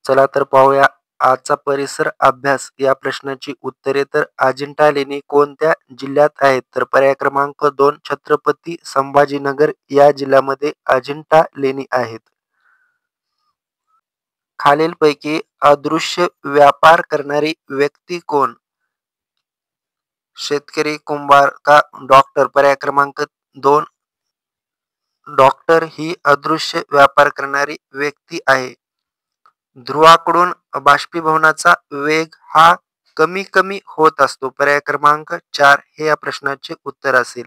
चला तर पाहूया आजचा परिसर अभ्यास या प्रश्नाची उत्तरे. तर अजिंठा लेणी कोणत्या जिल्ह्यात आहेत? तर पर्याय क्रमांक 2 छत्रपती संभाजीनगर या जिल्ह्यामध्ये अजिंठा लेणी आहेत. खालीलपैकी अदृश्य व्यापार करणारी व्यक्ती कोण? शेतकरी, कुंभार का डॉक्टर? पर्याय क्रमांक 2 डॉक्टर ही अदृश्य व्यापार करणारी व्यक्ती आहे. ध्रुवाकडून बाष्पीभवनाचा वेग हा कमी कमी होत असतो. पर्याय क्रमांक 4 हे या प्रश्नाचे उत्तर असेल.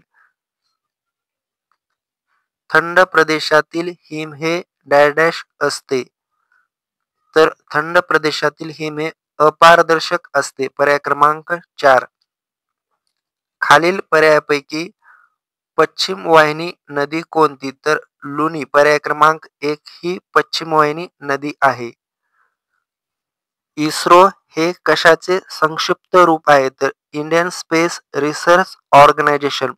थंड प्रदेशातील हिम हे डॅश असते. तर थंड प्रदेशातील हिम हे अपारदर्शक असते. पर्याय क्रमांक 4. खालील पर्यायापैकी पश्चिम वाहिनी नदी कोणती? तर लुनी. पर्याय क्रमांक 1 ही पश्चिम वाहिनी नदी आहे. इस्रो हे कशाचे संक्षिप्त रूप आहे? तर Indian space research organisation.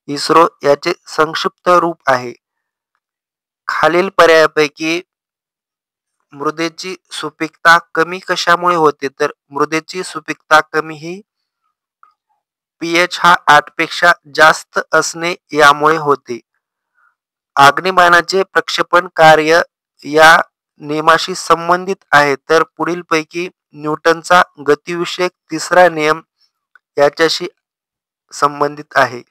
ISRO याचे संक्षिप्त रूप आहे. खालील पर्यायापैकी मृदेची सुपीकता कमी कशामुळे होते? तर मृदेची सुपीकता कमी ही pH हा 8 पेक्षा जास्त असणे यामुळे होते. अग्निबाणाचे प्रक्षेपण कार्य या नियमाशी संबंधित आहे. तर पुढीलपैकी न्यूटनचा गतिविषयक तिसरा नियम याच्याशी संबंधित आहे.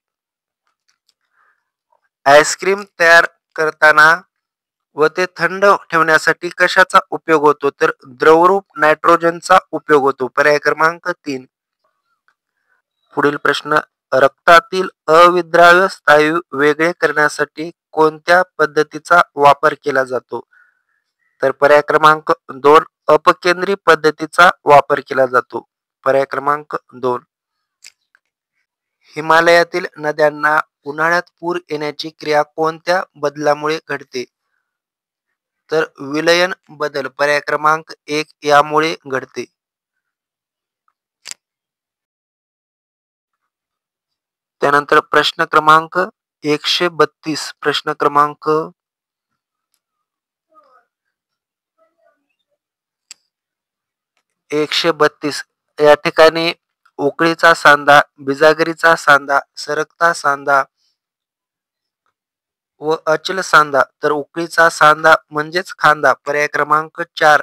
आईस्क्रीम तयार करताना व ते थंड ठेवण्यासाठी कशाचा उपयोग होतो? तर द्रवरूप नायट्रोजनचा उपयोग होतो. पर्याय क्रमांक 3. पुढील प्रश्न, रक्तातील अविद्राव्य स्नायू वेगळे करण्यासाठी कोणत्या पद्धतीचा वापर केला जातो? तर पर्याय क्रमांक 2 अपकेंद्री पद्धतीचा वापर केला जातो. पर्याय क्रमांक 2. हिमालयातील नद्यांना उन्हाळ्यात पूर येण्याची क्रिया कोणत्या बदलामुळे घडते? तर विलयन बदल. पर्याय क्रमांक 1 यामुळे घडते. त्यानंतर प्रश्न क्रमांक 132. प्रश्न क्रमांक 132 या ठिकाणी उकळीचा सांदा, बिजागरीचा सांदा, सरकता सांदा व अचल सांदा. तर उकळीचा सांदा म्हणजेच खांदा. पर्याय क्रमांक 4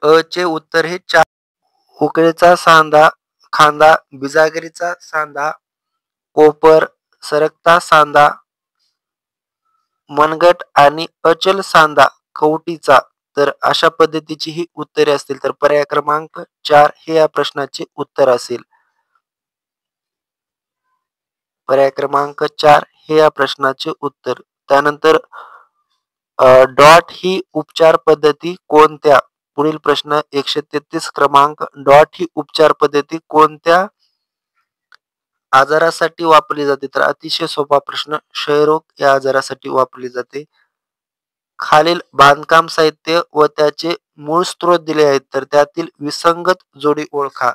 अ चे उत्तर हे 4. उकळीचा सांदा, खांदा, बिजागरीचा सांदा, कोपर, सरकता सांदा, मनगट आणि अचल सांदा कवटीचा. तर अशा पद्धतीची ही उत्तरे असतील. तर पर्याय क्रमांक 4 हे या प्रश्नाचे उत्तर असेल. पर्याय क्रमांक 4 हे या प्रश्नाचे उत्तर. त्यानंतर डॉट ही उपचार पद्धती कोणत्या? पुढील प्रश्न 133 क्रमांक, डॉट ही उपचार पद्धती कोणत्या आजारासाठी वापरली जाते? तर अतिशय सोपा प्रश्न, क्षयरोग या आजारासाठी वापरली जाते. खालील बांधकाम साहित्य व त्याचे मूळ स्त्रोत दिले आहेत. तर त्यातील विसंगत जोडी ओळखा.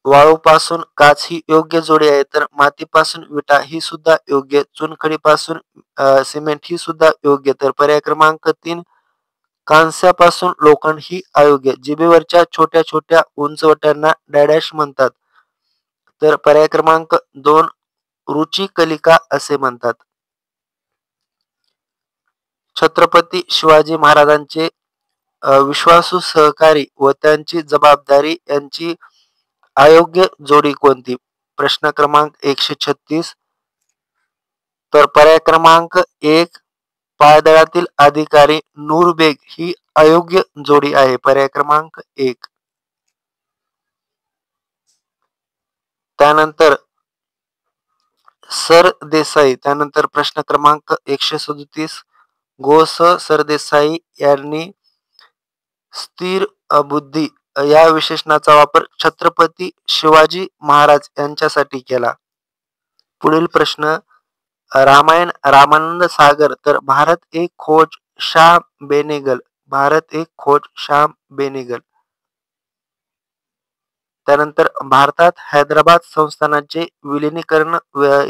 वाळूपासून काच ही योग्य जोडी आहे. तर मातीपासून विटा ही सुद्धा योग्य. चुनखडीपासून सिमेंट ही सुद्धा योग्य. तर पर्याय क्रमांक 3 कांस्यापासून लोखंड ही अयोग्य. जिभेवरच्या छोट्या छोट्या उंचवट्यांना डॅश म्हणतात. तर पर्याय क्रमांक 2 रुचिकलिका असे म्हणतात. छत्रपती शिवाजी महाराजांचे विश्वासू सहकारी व त्यांची जबाबदारी यांची अयोग्य जोडी कोणती? प्रश्न क्रमांक 136. तर पर्याय क्रमांक 1 पायदळातील अधिकारी नूरबेग ही अयोग्य जोडी आहे. पर्याय क्रमांक 1. त्यानंतर सरदेसाई. त्यानंतर प्रश्न क्रमांक 137 गो सरदेसाई यांनी स्थिर बुद्धी या विशेषणाचा वापर छत्रपती शिवाजी महाराज यांच्यासाठी केला. पुढील प्रश्न, रामायण रामानंद सागर. तर भारत एक खोज श्याम बेनेगल. भारत एक खोज श्याम बेनेगल. त्यानंतर भारतात हैदराबाद संस्थानाचे विलिनीकरण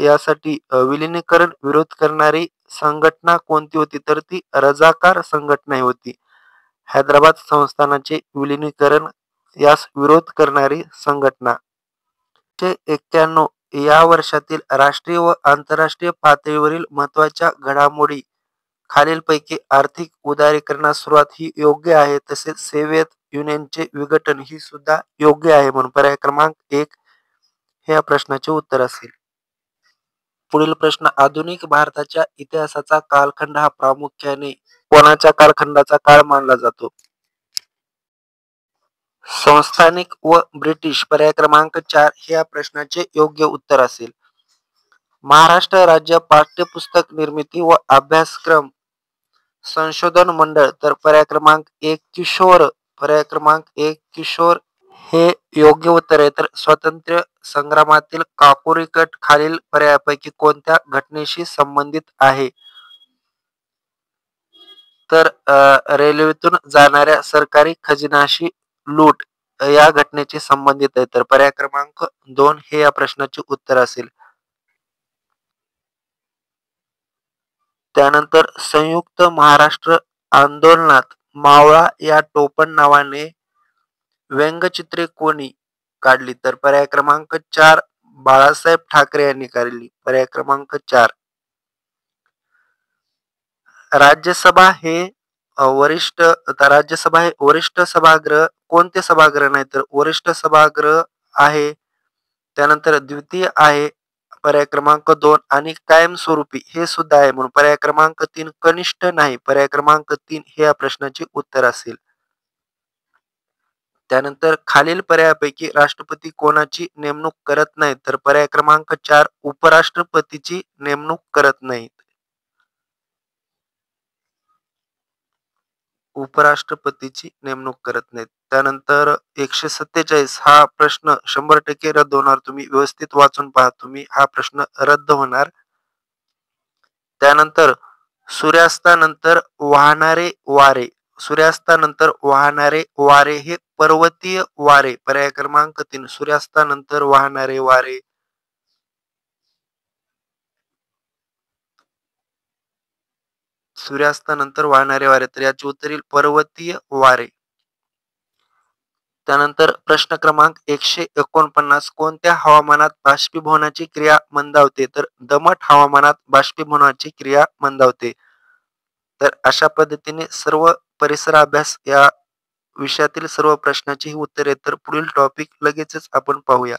यासाठी विलिनीकरण विरोध करणारी संघटना कोणती होती? तर ती रजाकार संघटना होती. हैदराबाद संस्थानाचे विलिनीकरण यास विरोध करणारी संघटना. 1991 या वर्षातील राष्ट्रीय व आंतरराष्ट्रीय पातळीवरील महत्त्वाच्या घडामोडी खालीलपैकी आर्थिक उदारीकरणास सुरुवात ही योग्य आहे, तसेच सोव्हिएत युनियनचे विघटन ही सुद्धा योग्य आहे. म्हणून पर्याय क्रमांक 1 हे या प्रश्नाचे उत्तर असेल. पुढील प्रश्न, आधुनिक भारताच्या इतिहासाचा कालखंड हा प्रामुख्याने कोणाच्या कालखंडाचा काळ मानला जातो? संस्थानिक व ब्रिटिश. पर्याय क्रमांक 4 हे या प्रश्नाचे योग्य उत्तर असेल. महाराष्ट्र राज्य पाठ्यपुस्तक निर्मिती व अभ्यासक्रम संशोधन मंडळ. तर पर्याय क्रमांक 1 किशोर. पर्याय क्रमांक 1 किशोर हे योग्य उत्तर आहे. तर स्वातंत्र्य संग्रामातील काकोरी कट खालील पर्यायापैकी कोणत्या घटनेशी संबंधित आहे? तर रेल्वेतून जाणाऱ्या सरकारी खजिनाशी लूट या घटनेशी संबंधित आहे. तर पर्याय क्रमांक 2 हे या प्रश्नाचे उत्तर असेल. त्यानंतर संयुक्त महाराष्ट्र आंदोलनात मावळा या टोपण नावाने व्यंगचित्रे कोणी काढली? तर पर्याय क्रमांक 4 बाळासाहेब ठाकरे यांनी काढली. पर्याय क्रमांक 4. राज्यसभा हे वरिष्ठ सभागृह कोणते सभागृह नाही? तर वरिष्ठ सभागृह आहे. त्यानंतर द्वितीय आहे पर्याय क्रमांक 2 आणि कायमस्वरूपी हे सुद्धा आहे. म्हणून पर्याय क्रमांक 3 कनिष्ठ नाही. पर्याय क्रमांक 3 हे या प्रश्नाचे उत्तर असेल. त्यानंतर खालील पर्यायापैकी राष्ट्रपती कोणाची नेमणूक करत नाहीत? तर पर्याय क्रमांक 4 उपराष्ट्रपतीची नेमणूक करत नाहीत. उपराष्ट्रपतीची नेमणूक करत नाहीत. त्यानंतर 147 हा प्रश्न 100% रद्द होणार. तुम्ही व्यवस्थित वाचून पहा. तुम्ही हा प्रश्न रद्द होणार. त्यानंतर सूर्यास्तानंतर वाहणारे वारे. सूर्यास्तानंतर वाहणारे वारे हे पर्वतीय वारे. पर्याय क्रमांक 3 सूर्यास्तानंतर वाहणारे वारे. सूर्यास्तानंतर वाहणारे वारे. तर याचे उत्तर येईल पर्वतीय वारे. त्यानंतर प्रश्न क्रमांक 149 कोणत्या हवामानात बाष्पीभवनाची क्रिया मंदावते? तर दमट हवामानात बाष्पीभवनाची क्रिया मंदावते. तर अशा पद्धतीने सर्व परिसर अभ्यास या विषयातील सर्व प्रश्नाची उत्तरे तर पुढील टॉपिक लगेचच आपण पाहूया.